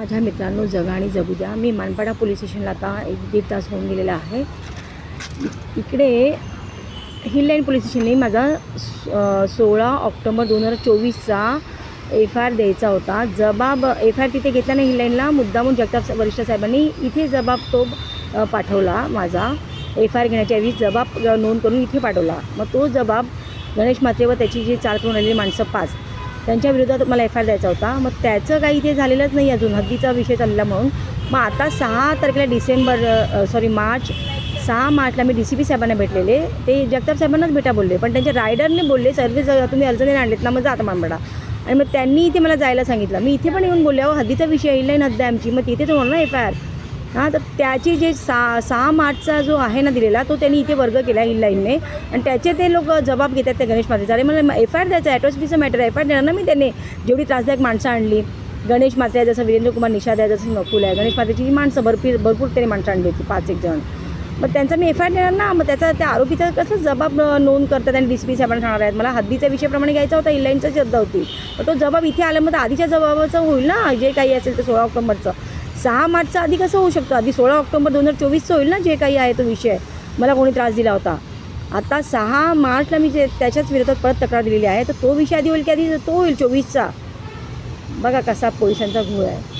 माझ्या मित्रांनो, जगा आणि जगू द्या. मी मानपाडा पोलीस स्टेशनला आता 1-1.5 तास होऊन गेलेला आहे. इकडे हिल लाईन पोलीस स्टेशनने माझा 16 ऑक्टोबर 2024चा FIR द्यायचा होता. जबाब FIR तिथे घेतला नाही हिल लाईनला, मुद्दामून जगताप वरिष्ठ साहेबांनी इथे जबाब तो पाठवला. माझा FIR घेण्याच्या ऐवजी जबाब नोंद करून इथे पाठवला. मग तो जबाब गणेश म्हात्रे व त्याची जी 4 करून आलेली माणसं 5 त्यांच्या विरोधात मला FIR द्यायचा होता. मग त्याचं काही इथे झालेलंच नाही अजून, हद्दीचा विषय चालला म्हणून. मग आता 6 तारखेला मार्च 6 मार्चला मी DCP साहेबांना भेटलेले. ते जगताप साहेबांनाच भेटा बोलले, पण त्यांच्या रायडरने बोलले सर्व्हिस तुम्ही अर्ज देऊन आणलेत ना, मग जाता मानपाडा. आणि मग त्यांनी इथे मला जायला सांगितलं. मी इथे पण येऊन बोलले, अहो हद्दीचा विषय हिल लाईन हद्द आहे आमची, मग तिथेच होणार ना FIR. हां, तर त्याची जे 6 मार्चचा जो आहे ना दिलेला, तो त्यांनी इथे वर्ग केला हिल लाईनने. आणि त्याचे ते लोक जबाब घेतात ते गणेश म्हात्रेचा. अरे मला FIR द्यायचा, ॲट्रॉसिटीचं मॅटर FIR देणार ना मी. त्यांनी जेवढी त्रासदायक माणसं आणली, गणेश म्हात्रे आहे, जसं वीरेंद्र कुमार निषाद आहे, जसं नकुल आहे, गणेश म्हात्रेची माणसं भरपूर त्यांनी माणसं आणली होती, 5-1 जण. मग त्यांचा मी FIR देणार ना. मग त्याचा त्या आरोपीचा कसं जबाब नोंद करतात आणि DCP साहेबांना सांगणार आहेत. मला हद्दीच्या विषयाप्रमाणे घ्यायचा होता, हिल लाईनचाच हद्द होती. पण तो जबाब इथे आला, मग आधीच्या जबाबाचं होईल ना, जे काही असेल ते 16 ऑक्टोबरचं. 6 मार्चचा आधी कसं होऊ शकतं? आधी 16 ऑक्टोबर 2024चं होईल ना, जे काही आहे तो विषय मला कोणी त्रास दिला होता. आता 6 मार्चला मी जे त्याच्याच विरोधात परत तक्रार दिलेली आहे, तर तो विषय आधी होईल की आधी तो होईल 24चा. बघा कसा पोलिसांचा घोळ आहे.